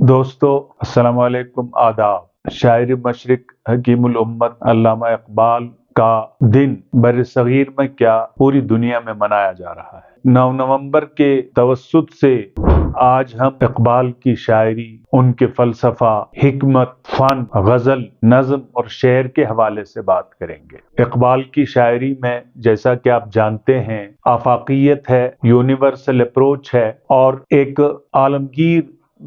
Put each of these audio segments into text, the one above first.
دوستو السلام علیکم، آداب۔ شاعر مشرق حکیم الامت علامہ اقبال کا دن بر صغیر میں کیا پوری دنیا میں منایا جا رہا ہے۔ 9 نومبر کے توسط سے آج ہم اقبال کی شاعری، ان کے فلسفہ، حکمت، فن، غزل، نظم اور شعر کے حوالے سے بات کریں گے۔ اقبال کی شاعری میں جیسا کہ آپ جانتے ہیں آفاقیت ہے، یونیورسل اپروچ ہے اور ایک عالمگیر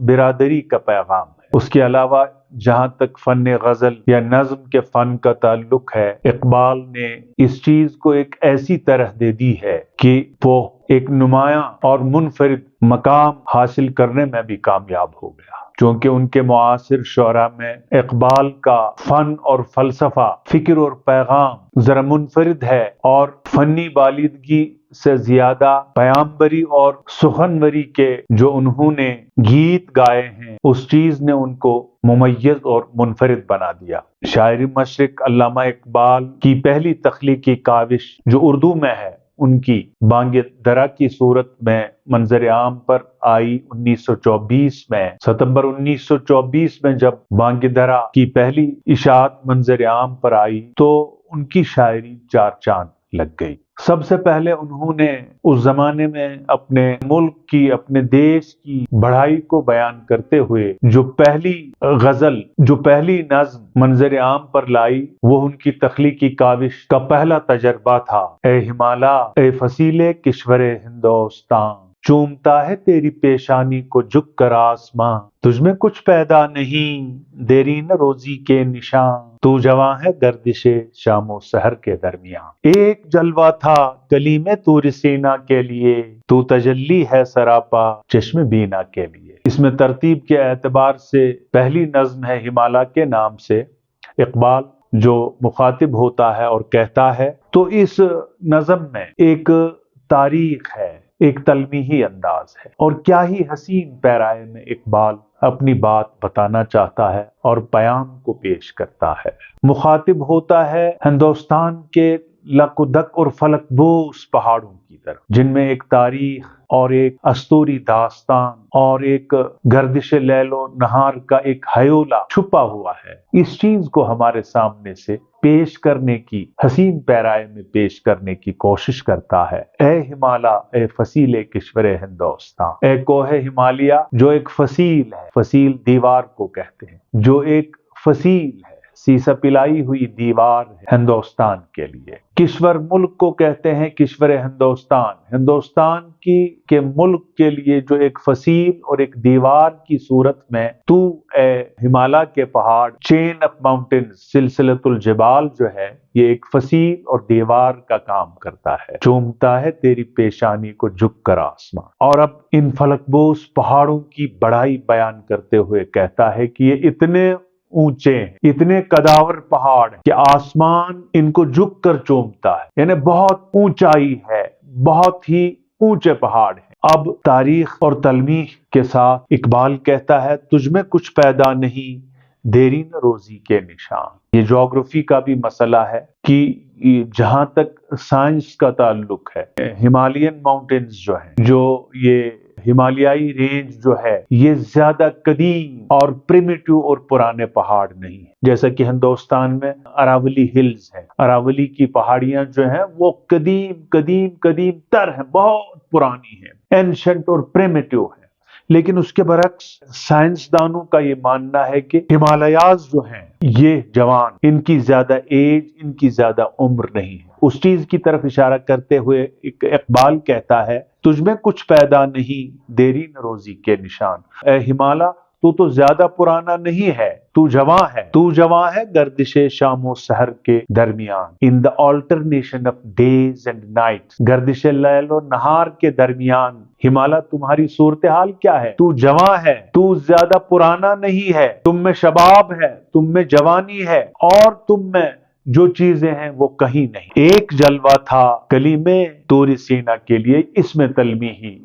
برادری کا پیغام ہے۔ اس کے علاوہ جہاں تک فن غزل یا نظم کے فن کا تعلق ہے، اقبال نے اس چیز کو ایک ایسی طرح دے دی ہے کہ وہ ایک نمایاں اور منفرد مقام حاصل کرنے میں بھی کامیاب ہو گیا، چونکہ ان کے معاصر شعراء میں اقبال کا فن اور فلسفہ، فکر اور پیغام ذرا منفرد ہے، اور فنی بالیدگی سے زیادہ پیامبری اور سخنوری کے جو انہوں نے گیت گائے ہیں، اس چیز نے ان کو ممیز اور منفرد بنا دیا۔ شاعر مشرق علامہ اقبال کی پہلی تخلیقی کاوش جو اردو میں ہے، ان کی بانگ درا کی صورت میں منظر عام پر آئی 1924 میں۔ ستمبر 1924 میں جب بانگ درا کی پہلی اشاعت منظر عام پر آئی تو ان کی شاعری چار چاند لگ گئی۔ سب سے پہلے انہوں نے اس زمانے میں اپنے ملک کی، اپنے دیش کی بڑائی کو بیان کرتے ہوئے جو پہلی غزل، جو پہلی نظم منظر عام پر لائی، وہ ان کی تخلیقی کاوش کا پہلا تجربہ تھا۔ اے ہمالا، اے فصیلے کشور ہندوستان، چومتا ہے تیری پیشانی کو جھک کر آسماں، تجھ میں کچھ پیدا نہیں دیرین روزی کے نشان، تو جواں ہے گردش شام و سحر کے درمیان، ایک جلوہ تھا کلیم طور سینا کے لیے، تو تجلی ہے سراپا چشم بینا کے لیے۔ اس میں ترتیب کے اعتبار سے پہلی نظم ہے ہمالا کے نام سے۔ اقبال جو مخاطب ہوتا ہے اور کہتا ہے تو اس نظم میں ایک تاریخ ہے، ایک تلمیحی انداز ہے، اور کیا ہی حسین پیرائے میں اقبال اپنی بات بتانا چاہتا ہے اور پیام کو پیش کرتا ہے۔ مخاطب ہوتا ہے ہندوستان کے لک و دک اور فلک بوس پہاڑوں کی طرف، جن میں ایک تاریخ اور ایک اسطوری داستان اور ایک گردش لیل و نہار کا ایک ہیولہ چھپا ہوا ہے۔ اس چیز کو ہمارے سامنے سے پیش کرنے کی، حسین پیرائے میں پیش کرنے کی کوشش کرتا ہے۔ اے ہمالا، اے فصیل کشور ہندوستان، اے کوہ ہمالیہ جو ایک فصیل ہے، فصیل دیوار کو کہتے ہیں، جو ایک فصیل ہے، سیسا پلائی ہوئی دیوار ہے ہندوستان کے لیے۔ کشور ملک کو کہتے ہیں، کشور ہندوستان، ہندوستان کے ملک کے لیے جو ایک فصیل اور ایک دیوار کی صورت میں تو اے ہمالا کے پہاڑ، چین آف ماؤنٹینز، سلسلۃ الجبال جو ہے، یہ ایک فصیل اور دیوار کا کام کرتا ہے۔ چومتا ہے تیری پیشانی کو جھک کر آسمان، اور اب ان فلک بوس پہاڑوں کی بڑائی بیان کرتے ہوئے کہتا ہے کہ یہ اتنے اونچے ہیں، اتنے قداور پہاڑ ہیں کہ آسمان ان کو جھک کر چومتا ہے، یعنی بہت اونچائی ہے، بہت ہی اونچے پہاڑ ہیں۔ اب تاریخ اور تلمیح کے ساتھ اقبال کہتا ہے تجھ میں کچھ پیدا نہیں دیرین روزی کے نشان۔ یہ جغرافی کا بھی مسئلہ ہے کہ جہاں تک سائنس کا تعلق ہے، ہمالین ماؤنٹینز جو ہیں، جو یہ ہمالیائی رینج جو ہے، یہ زیادہ قدیم اور پریمیٹو اور پرانے پہاڑ نہیں ہیں، جیسا کہ ہندوستان میں اراولی ہلز ہیں۔ اراولی کی پہاڑیاں جو ہیں وہ قدیم قدیم قدیم تر ہیں، بہت پرانی ہیں، اینشنٹ اور پریمیٹو ہیں۔ لیکن اس کے برعکس سائنسدانوں کا یہ ماننا ہے کہ ہمالیاز جو ہیں یہ جوان، ان کی زیادہ ایج، ان کی زیادہ عمر نہیں ہے۔ اس چیز کی طرف اشارہ کرتے ہوئے اقبال کہتا ہے تجھ میں کچھ پیدا نہیں دیرین روزی کے نشان۔ اے ہمالا، تو زیادہ پرانا نہیں ہے، تو جواں ہے گردش شام و سحر کے درمیان، in the alternation of days and night, گردش لیل و نہار کے درمیان ہمالا تمہاری صورتحال کیا ہے؟ تو جواں ہے، تو زیادہ پرانا نہیں ہے، تم میں شباب ہے، تم میں جوانی ہے، اور تم میں جو چیزیں ہیں وہ کہیں نہیں۔ ایک جلوہ تھا کلیم طور سینا کے لیے، اس میں تلمیحی،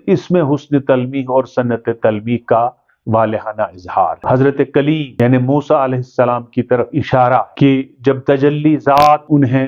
اس میں حسن تلمیح اور صنعت تلمیح کا والہانہ اظہار، حضرت کلیم یعنی موسیٰ علیہ السلام کی طرف اشارہ کہ جب تجلی ذات انہیں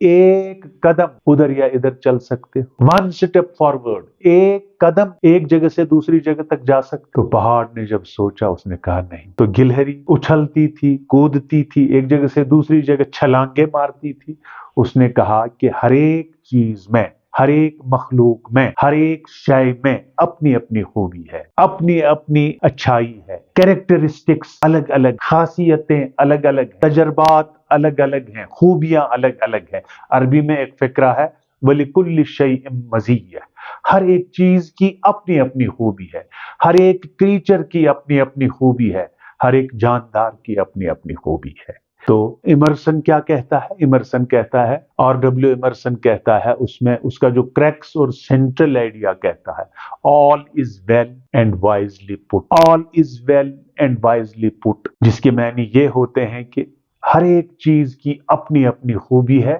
ایک قدم ادھر یا ادھر چل سکتے ہو، ون سٹیپ فارورڈ، ایک قدم ایک جگہ سے دوسری جگہ تک جا سکتے؟ تو پہاڑ نے جب سوچا اس نے کہا نہیں۔ تو گلہری اچھلتی تھی، کودتی تھی، ایک جگہ سے دوسری جگہ چھلانگیں مارتی تھی۔ اس نے کہا کہ ہر ایک چیز میں، ہر ایک مخلوق میں، ہر ایک شے میں اپنی اپنی خوبی ہے، اپنی اپنی اچھائی ہے، کیریکٹرسٹکس الگ الگ، خاصیتیں الگ الگ، تجربات الگ الگ ہیں، خوبیاں الگ الگ ہیں۔ عربی میں ایک فقرہ ہے وَلِكُلِّ شَيْءٍ مَزِيَّةٌ، ہر ایک چیز کی اپنی اپنی خوبی ہے، ہر ایک کریچر کی اپنی اپنی خوبی ہے، ہر ایک جاندار کی اپنی اپنی خوبی ہے۔ تو ایمرسن کیا کہتا ہے؟ ایمرسن کہتا ہے، ایمرسن کہتا ہے، اس میں اس کا جو کریکس اور سینٹرل آئیڈیا کہتا ہے، all is well and wisely put، all is well and wisely put، جس کے معنی یہ ہوتے ہیں کہ ہر ایک چیز کی اپنی اپنی خوبی ہے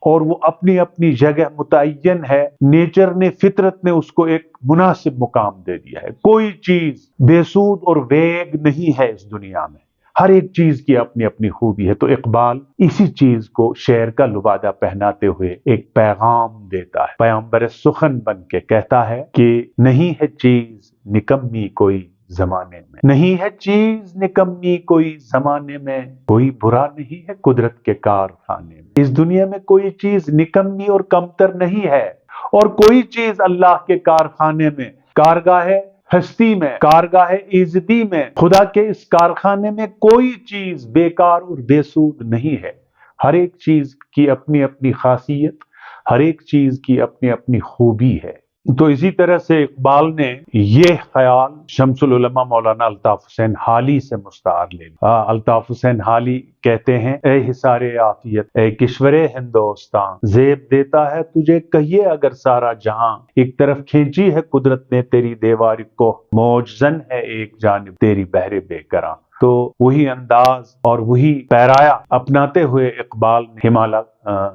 اور وہ اپنی اپنی جگہ متعین ہے۔ نیچر نے، فطرت نے اس کو ایک مناسب مقام دے دیا ہے۔ کوئی چیز بے سود اور ویگ نہیں ہے اس دنیا میں، ہر ایک چیز کی اپنی اپنی خوبی ہے۔ تو اقبال اسی چیز کو شعر کا لبادہ پہناتے ہوئے ایک پیغام دیتا ہے، پیغمبر سخن بن کے کہتا ہے کہ نہیں ہے چیز نکمی کوئی زمانے میں، نہیں ہے چیز نکمی کوئی زمانے میں، کوئی برا نہیں ہے قدرت کے کارخانے میں۔ اس دنیا میں کوئی چیز نکمی اور کمتر نہیں ہے، اور کوئی چیز اللہ کے کارخانے میں، کارگاہ ہستی میں، کارگاہ ایزدی میں، خدا کے اس کارخانے میں کوئی چیز بیکار اور بے سود نہیں ہے۔ ہر ایک چیز کی اپنی اپنی خاصیت، ہر ایک چیز کی اپنی اپنی خوبی ہے۔ تو اسی طرح سے اقبال نے یہ خیال شمس العلماء مولانا الطاف حسین حالی سے مستعار لے لیا۔ الطاف حسین حالی کہتے ہیں، اے حصار عافیت، اے کشور ہندوستان، زیب دیتا ہے تجھے کہیے اگر سارا جہاں، ایک طرف کھینچی ہے قدرت نے تیری دیوار کو، موجزن ہے ایک جانب تیری بحر بے کراں۔ تو وہی انداز اور وہی پیرایا اپناتے ہوئے اقبال نے ہمالا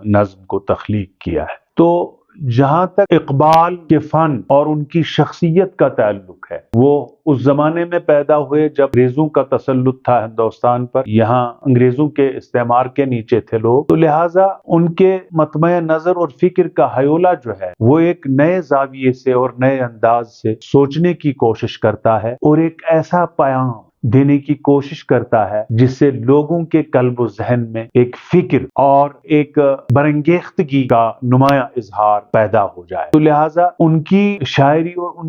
نظم کو تخلیق کیا ہے۔ تو جہاں تک اقبال کے فن اور ان کی شخصیت کا تعلق ہے، وہ اس زمانے میں پیدا ہوئے جب انگریزوں کا تسلط تھا ہندوستان پر، یہاں انگریزوں کے استعمار کے نیچے تھے لوگ، تو لہٰذا ان کے مطمع نظر اور فکر کا حیولہ جو ہے وہ ایک نئے زاویے سے اور نئے انداز سے سوچنے کی کوشش کرتا ہے، اور ایک ایسا پیام دینے کی کوشش کرتا ہے جس سے لوگوں کے قلب و ذہن میں ایک فکر اور ایک برانگیختگی کا نمایاں اظہار پیدا ہو جائے۔ تو لہٰذا ان کی شاعری اور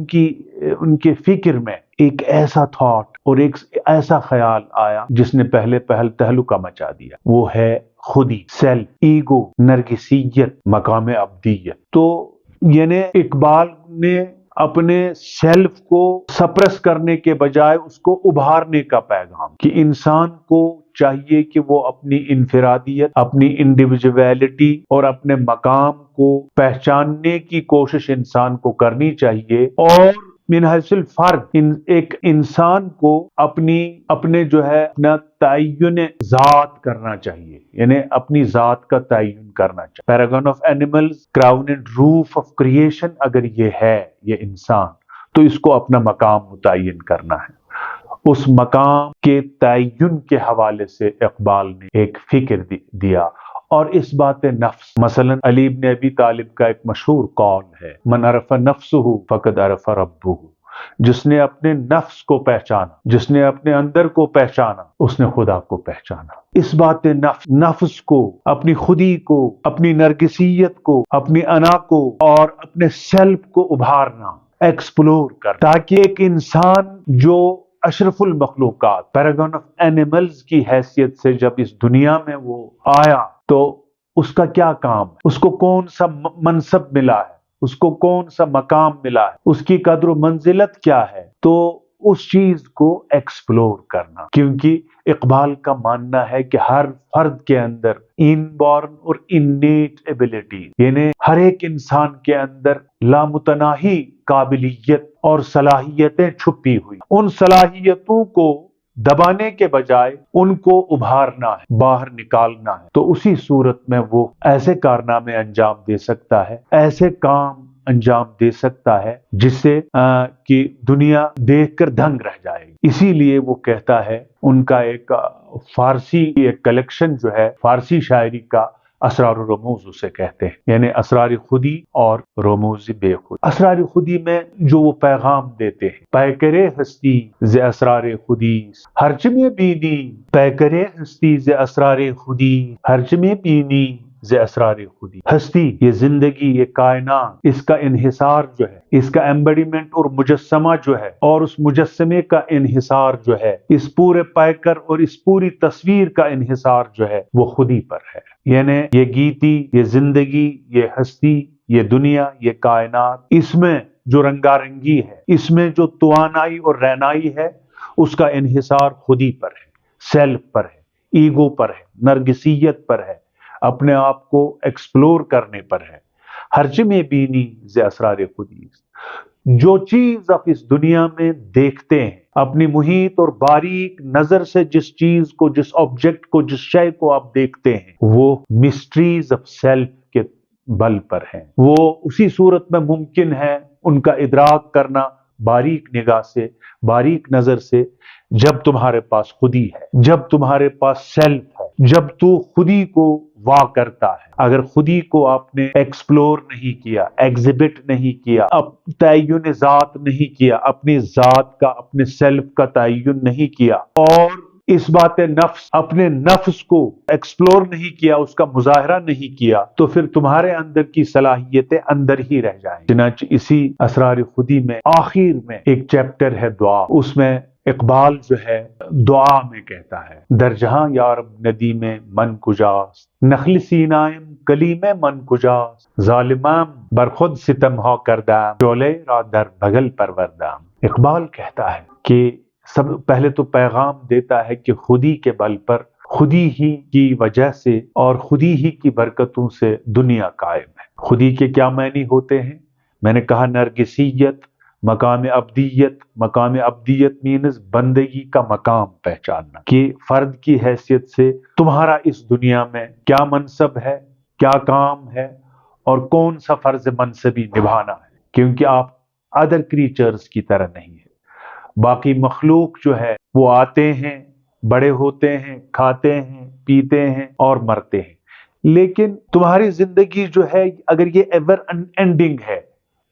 ان کے فکر میں ایک ایسا تھاٹ اور ایک ایسا خیال آیا جس نے پہلے پہل تہلکہ مچا دیا، وہ ہے خودی، سیلف، ایگو، نرگسیت، مقام عبدیت۔ تو یعنی اقبال نے اپنے سیلف کو سپریس کرنے کے بجائے اس کو ابھارنے کا پیغام، کہ انسان کو چاہیے کہ وہ اپنی انفرادیت، اپنی انڈیویجویلٹی اور اپنے مقام کو پہچاننے کی کوشش انسان کو کرنی چاہیے، اور من حیث الفرد ایک انسان کو اپنے جو ہے اپنا تعین ذات کرنا چاہیے، یعنی اپنی ذات کا تعین کرنا چاہیے۔ Paragon of animals, crown and roof of creation اگر یہ ہے، یہ انسان، تو اس کو اپنا مقام متعین کرنا ہے۔ اس مقام کے تعین کے حوالے سے اقبال نے ایک فکر دیا، اور اس بات نفس، مثلا علی بن ابی طالب کا ایک مشہور قول ہے، من عرف نفسہ فقد عرف ربہ، جس نے اپنے نفس کو پہچانا، جس نے اپنے اندر کو پہچانا، اس نے خدا کو پہچانا۔ اس بات نفس کو، اپنی خودی کو، اپنی نرگسیت کو، اپنی انا کو اور اپنے سیلف کو ابھارنا، ایکسپلور کر، تاکہ ایک انسان جو اشرف المخلوقات، پیراگن آف اینیملز کی حیثیت سے جب اس دنیا میں وہ آیا، تو اس کا کیا کام ہے، اس کو کون سا منصب ملا ہے، اس کو کون سا مقام ملا ہے، اس کی قدر و منزلت کیا ہے، تو اس چیز کو ایکسپلور کرنا۔ کیونکہ اقبال کا ماننا ہے کہ ہر فرد کے اندر ان بورن اور انیٹ ایبلٹی، یعنی ہر ایک انسان کے اندر لامتناہی قابلیت اور صلاحیتیں چھپی ہوئی، ان صلاحیتوں کو دبانے کے بجائے ان کو ابھارنا ہے، باہر نکالنا ہے۔ تو اسی صورت میں وہ ایسے کارنامے انجام دے سکتا ہے، ایسے کام انجام دے سکتا ہے جس سے کہ دنیا دیکھ کر دنگ رہ جائے گی۔ اسی لیے وہ کہتا ہے، ان کا ایک فارسی ایک کلیکشن جو ہے فارسی شاعری کا، اسرار و رموز اسے کہتے ہیں، یعنی اسرار خودی اور رموز بے خود۔ اسرار خودی میں جو وہ پیغام دیتے ہیں، پیکرے ہستی ز اسرار خودی ہرچ میں بینی، پیکرے ہستی ز اسرار خودی ہرچ میں بینی ز اسرار خودی۔ ہستی، یہ زندگی، یہ کائنات، اس کا انحصار جو ہے، اس کا ایمبیڈیمنٹ اور مجسمہ جو ہے، اور اس مجسمے کا انحصار جو ہے، اس پورے پیکر اور اس پوری تصویر کا انحصار جو ہے وہ خودی پر ہے۔ یعنی یہ گیتی، یہ زندگی، یہ ہستی، یہ دنیا، یہ کائنات، اس میں جو رنگا رنگی ہے، اس میں جو توانائی اور رینائی ہے، اس کا انحصار خودی پر ہے، سیلف پر ہے، ایگو پر ہے، نرگسیت پر ہے، اپنے آپ کو ایکسپلور کرنے پر ہے۔ ہرچ میں بینی ز اسرار خودی، جو چیز آپ اس دنیا میں دیکھتے ہیں، اپنی محیط اور باریک نظر سے جس چیز کو، جس آبجیکٹ کو، جس شے کو آپ دیکھتے ہیں، وہ مسٹریز آف سیلف کے بل پر ہیں۔ وہ اسی صورت میں ممکن ہے ان کا ادراک کرنا باریک نگاہ سے، باریک نظر سے، جب تمہارے پاس خودی ہے، جب تمہارے پاس سیلف ہے، جب تو خودی کو وا کرتا ہے۔ اگر خودی کو آپ نے ایکسپلور نہیں کیا، ایگزیبٹ نہیں کیا، تعین ذات نہیں کیا، اپنی ذات کا، اپنے سیلف کا تعین نہیں کیا، اور اس بات نفس، اپنے نفس کو ایکسپلور نہیں کیا، اس کا مظاہرہ نہیں کیا، تو پھر تمہارے اندر کی صلاحیتیں اندر ہی رہ جائیں۔ چنانچہ اسی اسرار خودی میں آخر میں ایک چیپٹر ہے دعا، اس میں اقبال جو ہے دعا میں کہتا ہے، در جہاں یارب ندی میں من کجاست، نخل سینائم کلی میں من کجاست، ظالمام بر خود ستم ہا کردام، شعلے را در بغل پروردام۔ اقبال کہتا ہے کہ سب پہلے تو پیغام دیتا ہے کہ خودی کے بل پر، خودی ہی کی وجہ سے اور خودی ہی کی برکتوں سے دنیا قائم ہے۔ خودی کے کیا معنی ہوتے ہیں؟ میں نے کہا نرگسیت، مقام ابدیت۔ مقام ابدیت مینز بندگی کا مقام پہچاننا، کہ فرد کی حیثیت سے تمہارا اس دنیا میں کیا منصب ہے، کیا کام ہے، اور کون سا فرض منصبی نبھانا ہے، کیونکہ آپ ادر کریچرز کی طرح نہیں ہیں۔ باقی مخلوق جو ہے وہ آتے ہیں، بڑے ہوتے ہیں، کھاتے ہیں، پیتے ہیں اور مرتے ہیں، لیکن تمہاری زندگی جو ہے اگر یہ ایور انڈنگ ہے،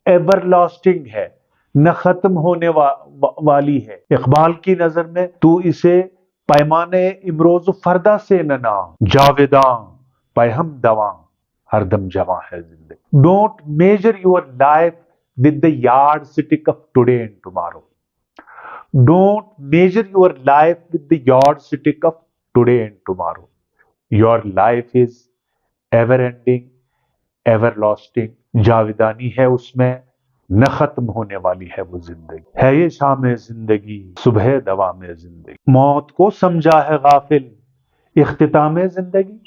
ایور لاسٹنگ ہے، نہ ختم ہونے والی ہے، اقبال کی نظر میں تو اسے پیمانے امروز و فردا سے نہ نام، جاویداں پیہم دواں، ہر دم جواں ہے زندگی۔ Don't measure your life with the yardstick of today and tomorrow. Don't measure your life with the yardstick of today and tomorrow. Your life is ever ending, everlasting. جاودانی ہے اس میں، نہ ختم ہونے والی ہے وہ زندگی۔ ہے یہ شام زندگی، صبح دوام زندگی، موت کو سمجھا ہے غافل اختتام زندگی۔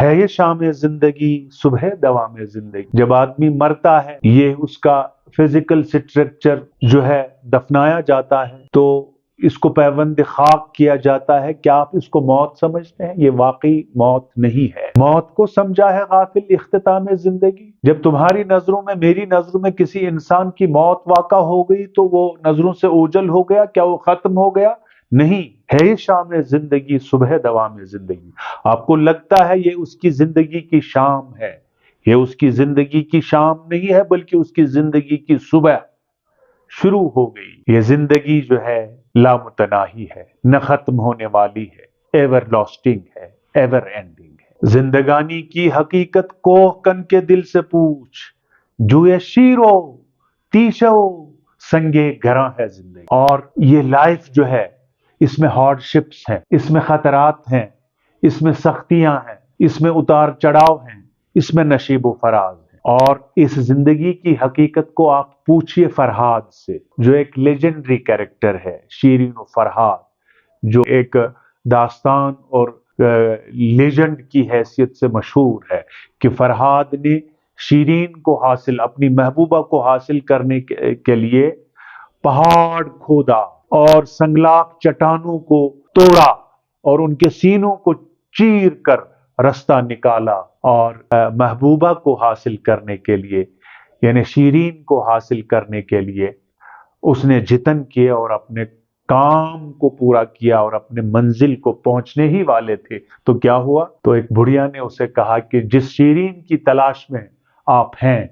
ہے یہ شام زندگی، صبح دوام زندگی۔ جب آدمی مرتا ہے، یہ اس کا فزیکل سٹرکچر جو ہے دفنایا جاتا ہے، تو اس کو پیوند خاک کیا جاتا ہے۔ کیا آپ اس کو موت سمجھتے ہیں؟ یہ واقعی موت نہیں ہے۔ موت کو سمجھا ہے غافل اختتام زندگی۔ جب تمہاری نظروں میں، میری نظروں میں کسی انسان کی موت واقع ہو گئی تو وہ نظروں سے اوجھل ہو گیا؟ کیا وہ ختم ہو گیا؟ نہیں، ہے یہ شام زندگی، صبح دوام زندگی۔ آپ کو لگتا ہے یہ اس کی زندگی کی شام ہے، یہ اس کی زندگی کی شام نہیں ہے، بلکہ اس کی زندگی کی صبح شروع ہو گئی۔ یہ زندگی جو ہے لامتناہی ہے، نہ ختم ہونے والی ہے، ایور لاسٹنگ ہے، ایور اینڈنگ ہے۔ زندگانی کی حقیقت کوہ کن کے دل سے پوچھ، جوئے شیرو تیشو سنگے گراں ہے زندگی۔ اور یہ لائف جو ہے، اس میں ہارڈ شپس ہیں، اس میں خطرات ہیں، اس میں سختیاں ہیں، اس میں اتار چڑھاؤ ہیں، اس میں نشیب و فراز ہیں۔ اور اس زندگی کی حقیقت کو آپ پوچھئے فرہاد سے، جو ایک لیجنڈری کیریکٹر ہے، شیرین و فرہاد، جو ایک داستان اور لیجنڈ کی حیثیت سے مشہور ہے کہ فرہاد نے شیرین کو حاصل، اپنی محبوبہ کو حاصل کرنے کے لیے پہاڑ کھودا اور سنگلاخ چٹانوں کو توڑا اور ان کے سینوں کو چیر کر رستہ نکالا، اور محبوبہ کو حاصل کرنے کے لیے، یعنی شیرین کو حاصل کرنے کے لیے اس نے جتن کیے اور اپنے کام کو پورا کیا اور اپنے منزل کو پہنچنے ہی والے تھے تو کیا ہوا؟ تو ایک بڑھیا نے اسے کہا کہ جس شیرین کی تلاش میں آپ ہیں،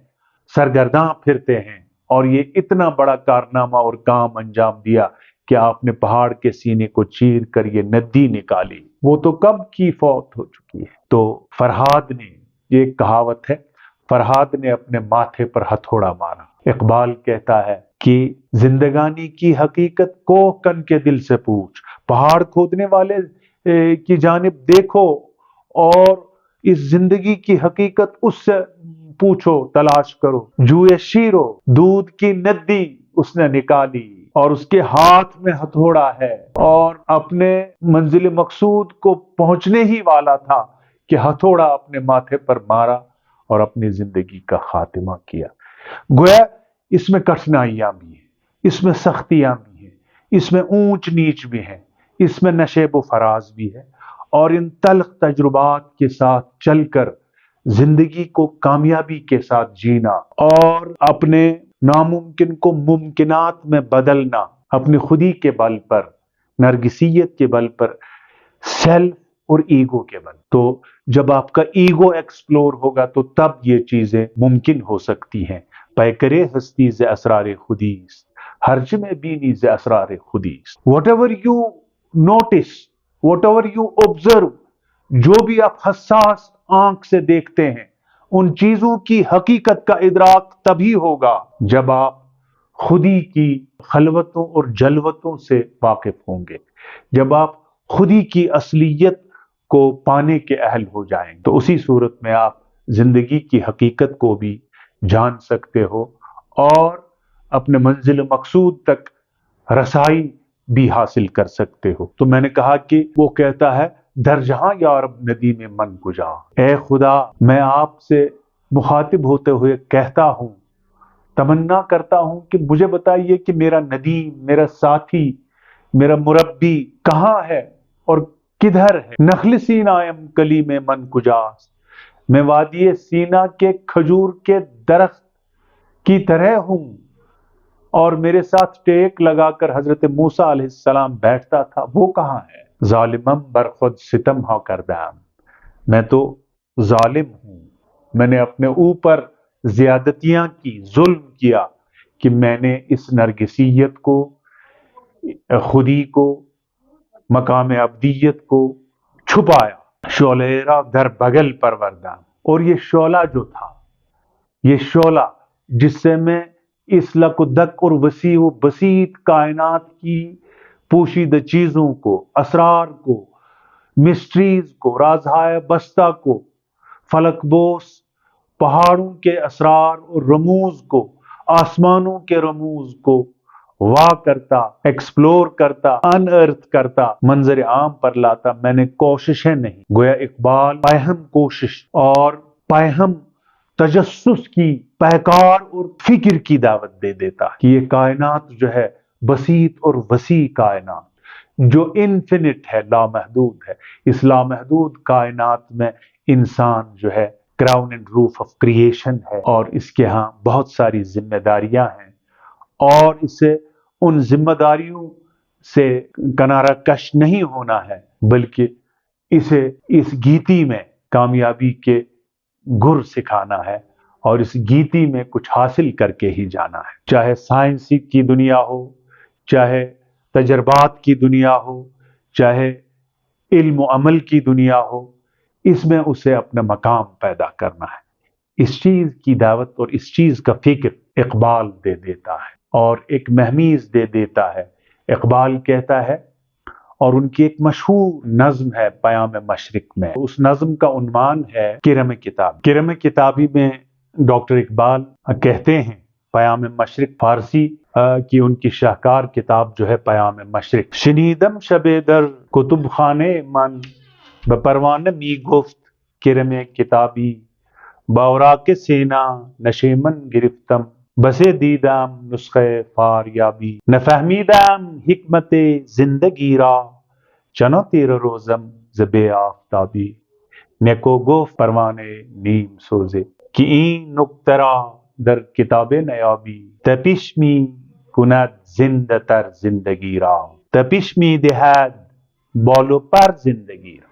سرگرداں پھرتے ہیں، اور یہ اتنا بڑا کارنامہ اور کام انجام دیا کہ آپ نے پہاڑ کے سینے کو چیر کر یہ ندی نکالی، وہ تو کب کی فوت ہو چکی ہے۔ تو فرہاد نے، یہ ایک کہاوت ہے، فرہاد نے اپنے ماتھے پر ہتھوڑا مارا۔ اقبال کہتا ہے کہ زندگانی کی حقیقت کوہ کن کے دل سے پوچھ، پہاڑ کھودنے والے کی جانب دیکھو اور اس زندگی کی حقیقت اس سے پوچھو، تلاش کرو۔ جوئے شیرو، دودھ کی ندی اس نے نکالی اور اس کے ہاتھ میں ہتھوڑا ہے اور اپنے منزل مقصود کو پہنچنے ہی والا تھا کہ ہتھوڑا اپنے ماتھے پر مارا اور اپنی زندگی کا خاتمہ کیا۔ گویا اس میں کٹھنائیاں بھی ہیں، اس میں سختیاں بھی ہیں، اس میں اونچ نیچ بھی ہیں، اس میں نشیب و فراز بھی ہے، اور ان تلخ تجربات کے ساتھ چل کر زندگی کو کامیابی کے ساتھ جینا اور اپنے ناممکن کو ممکنات میں بدلنا، اپنی خودی کے بل پر، نرگسیت کے بل پر، سیلف اور ایگو کے بل۔ تو جب آپ کا ایگو ایکسپلور ہوگا تو تب یہ چیزیں ممکن ہو سکتی ہیں۔ پیکرے ہستی ز اسرار خودیست، ہرج میں بینی ز اسرار خودیست۔ Whatever you notice, whatever you observe, جو بھی آپ حساس آنکھ سے دیکھتے ہیں، ان چیزوں کی حقیقت کا ادراک تبھی ہوگا جب آپ خودی کی خلوتوں اور جلوتوں سے واقف ہوں گے، جب آپ خودی کی اصلیت کو پانے کے اہل ہو جائیں تو اسی صورت میں آپ زندگی کی حقیقت کو بھی جان سکتے ہو اور اپنے منزل مقصود تک رسائی بھی حاصل کر سکتے ہو۔ تو میں نے کہا کہ وہ کہتا ہے در جہاں یا رب ندی میں من گجا، اے خدا میں آپ سے مخاطب ہوتے ہوئے کہتا ہوں، تمنا کرتا ہوں کہ مجھے بتائیے کہ میرا ندیم، میرا ساتھی، میرا مربی کہاں ہے اور کدھر ہے؟ نخل سینایم کلی میں من کجاست، میں وادی سینا کے کھجور کے درخت کی طرح ہوں، اور میرے ساتھ ٹیک لگا کر حضرت موسیٰ علیہ السلام بیٹھتا تھا، وہ کہاں ہے؟ ظالمم بر خود ستم ہو کردم، میں تو ظالم ہوں، میں نے اپنے اوپر زیادتیاں کی، ظلم کیا کہ میں نے اس نرگسیت کو، خودی کو، مقام ابدیت کو چھپایا۔ شعلہ را در بغل پروردم، اور یہ شعلہ جو تھا، یہ شعلہ جس سے میں اس لک و دک اور وسیع و بسیط کائنات کی پوشیدہ چیزوں کو، اسرار کو، مسٹریز کو، رازہائے بستہ کو، فلک بوس پہاڑوں کے اسرار اور رموز کو، آسمانوں کے رموز کو واہ کرتا، ایکسپلور کرتا، ان ارتھ کرتا، منظر عام پر لاتا، میں نے کوششیں نہیں۔ گویا اقبال پہم کوشش اور پہم تجسس کی، پیکار اور فکر کی دعوت دے دیتا کہ یہ کائنات جو ہے بسیط اور وسیع کائنات جو انفینٹ ہے، لامحدود ہے، اس لامحدود کائنات میں انسان جو ہے crown and roof of creation ہے، اور اس کے ہاں بہت ساری ذمہ داریاں ہیں، اور اسے ان ذمہ داریوں سے کنارہ کش نہیں ہونا ہے، بلکہ اسے اس گیتی میں کامیابی کے گر سکھانا ہے اور اس گیتی میں کچھ حاصل کر کے ہی جانا ہے، چاہے سائنس کی دنیا ہو، چاہے تجربات کی دنیا ہو، چاہے علم و عمل کی دنیا ہو، اس میں اسے اپنا مقام پیدا کرنا ہے۔ اس چیز کی دعوت اور اس چیز کا فکر اقبال دے دیتا ہے اور ایک مہمیز دے دیتا ہے۔ اقبال کہتا ہے، اور ان کی ایک مشہور نظم ہے پیام مشرق میں، اس نظم کا عنوان ہے کرم کتاب۔ کرم کتابی میں ڈاکٹر اقبال کہتے ہیں، پیام مشرق فارسی کی ان کی شاہکار کتاب جو ہے پیام مشرق، شنیدم شب در کتب خانے من بپروانه می گفت کرم کتابی، با اوراق سینا نشیمن گرفتم، بسے دیدم نسخه فاریابی، نفهمیدم حکمت زندگی را چنان تیره روزم ز بی آفتابی، نکو گفت پروانه نیم سوزه که این نکته را در کتاب نیابی، تپش می کند زنده تر زندگی را، تپش می‌دهد بال و پر زندگی را.